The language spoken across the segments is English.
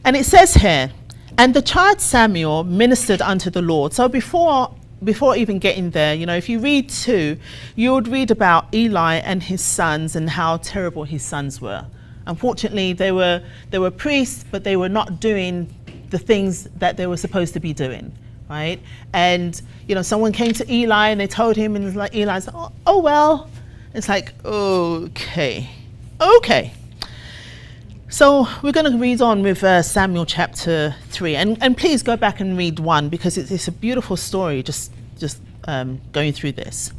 And it says here, and the child Samuel ministered unto the Lord. So before even getting there, if you read 2, you would read about Eli and his sons and how terrible his sons were. Unfortunately, they were priests, but they were not doing the things that they were supposed to be doing, right? And, someone came to Eli and they told him, and Eli's like, oh well. It's like, okay. So we're going to read on with Samuel chapter 3, and please go back and read 1 because it's a beautiful story. Just going through this.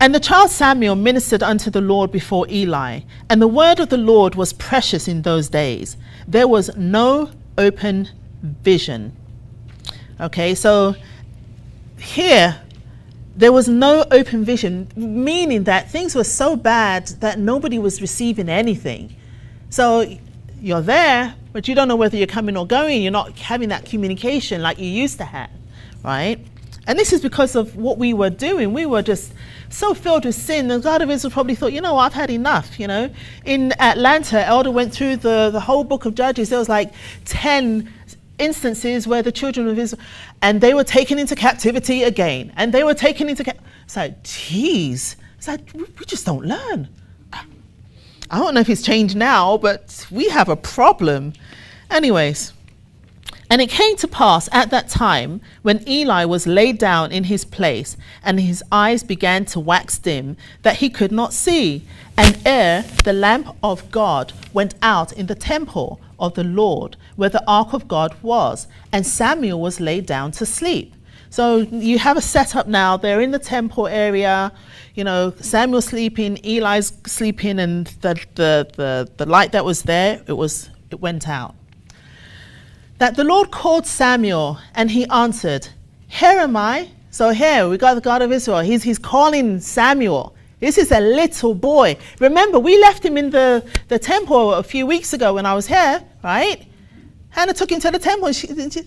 And the child Samuel ministered unto the Lord before Eli, and the word of the Lord was precious in those days. There was no open vision. Okay, so here there was no open vision, meaning that things were so bad that nobody was receiving anything. So you're there, but you don't know whether you're coming or going. You're not having that communication like you used to have, right? And this is because of what we were doing. We were just so filled with sin. The God of Israel probably thought, I've had enough, In Atlanta, Elder went through the whole book of Judges. There was like 10 instances where the children of Israel, and they were taken into captivity again. And they were taken into It's like, geez. It's like, we just don't learn. I don't know if it's changed now, but we have a problem. Anyways. And it came to pass at that time when Eli was laid down in his place and his eyes began to wax dim that he could not see. And ere the lamp of God went out in the temple of the Lord where the ark of God was, and Samuel was laid down to sleep. So you have a setup now. They're in the temple area, Samuel's sleeping, Eli's sleeping, and the light that was there, it went out. That the Lord called Samuel, and he answered, here am I. So here we got the God of Israel. He's calling Samuel. This is a little boy. Remember, we left him in the temple a few weeks ago when I was here, right? Hannah took him to the temple.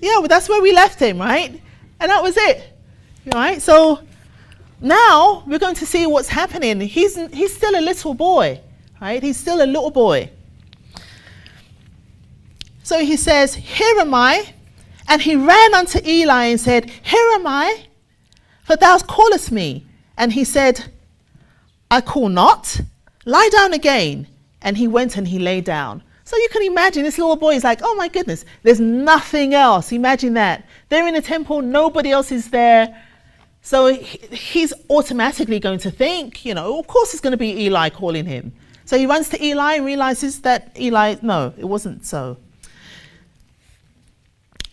Well, that's where we left him, right? And that was it, right? So now we're going to see what's happening. He's still a little boy, right? He's still a little boy. So he says, here am I. And he ran unto Eli and said, here am I, for thou callest me. And he said, I call not. Lie down again. And he went and he lay down. So you can imagine this little boy is like, oh my goodness, there's nothing else. Imagine that. They're in a temple, nobody else is there. So he's automatically going to think, of course it's going to be Eli calling him. So he runs to Eli and realizes that no, it wasn't so.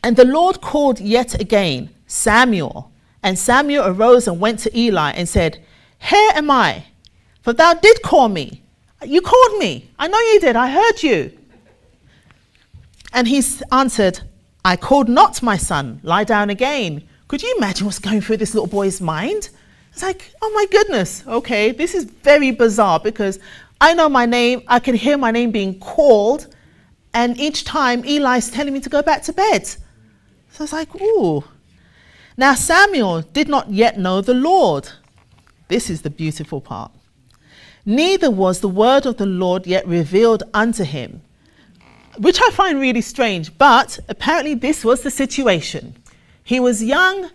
And the Lord called yet again, Samuel. And Samuel arose and went to Eli and said, here am I, for thou did call me. You called me. I know you did. I heard you. And he answered, I called not, my son. Lie down again. Could you imagine what's going through this little boy's mind? It's like, oh my goodness. Okay, this is very bizarre because I know my name. I can hear my name being called. And each time Eli's telling me to go back to bed. So it's like, ooh. Now Samuel did not yet know the Lord. This is the beautiful part. Neither was the word of the Lord yet revealed unto him, which I find really strange. But apparently this was the situation. He was young.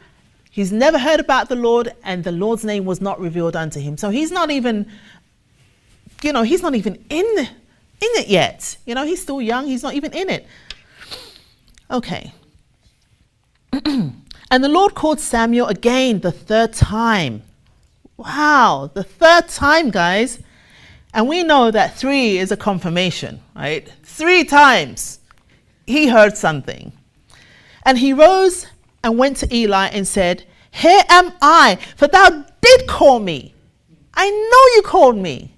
He's never heard about the Lord, and the Lord's name was not revealed unto him. So he's not even, he's not even in it yet. He's still young. He's not even in it. Okay. And the Lord called Samuel again the third time. Wow, the third time, guys. And we know that 3 is a confirmation, right? 3 times he heard something. And he rose and went to Eli and said, here am I, for thou did call me. I know you called me.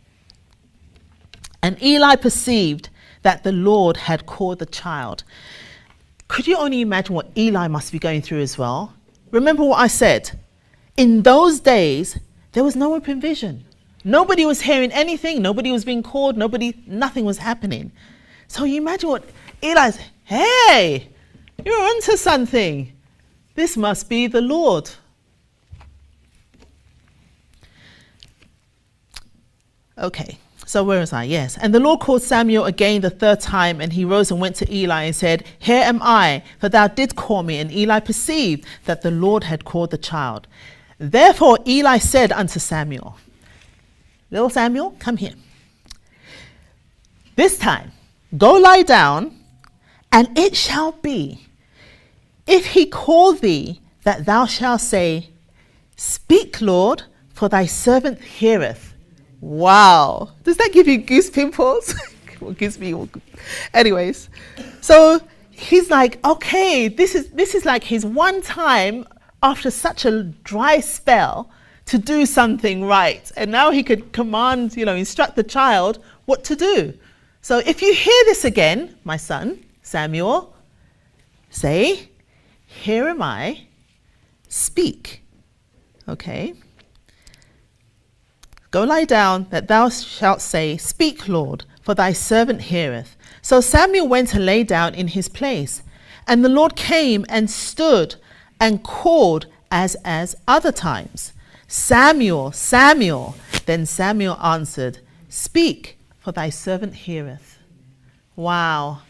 And Eli perceived that the Lord had called the child. Could you only imagine what Eli must be going through as well? Remember what I said. In those days, there was no open vision. Nobody was hearing anything. Nobody was being called. Nothing was happening. So you imagine what Eli's, hey, you're onto something. This must be the Lord. Okay, So where was I? Yes. And the Lord called Samuel again the third time, and he rose and went to Eli and said, Here am I, for thou didst call me. And Eli perceived that the Lord had called the child. Therefore Eli said unto Samuel, Little Samuel, come here. This time, go lie down, and it shall be, if he call thee, that thou shalt say, Speak, Lord, for thy servant heareth. Wow. Does that give you goose pimples? Well, gives me all. Anyways, so he's like, okay, this is like his one time after such a dry spell to do something right. And now he could command, instruct the child what to do. So if you hear this again, my son, Samuel, say, Here am I, speak. Okay. Go lie down, that thou shalt say, Speak, Lord, for thy servant heareth. So Samuel went and lay down in his place. And the Lord came and stood and called as other times, Samuel, Samuel. Then Samuel answered, Speak, for thy servant heareth. Wow.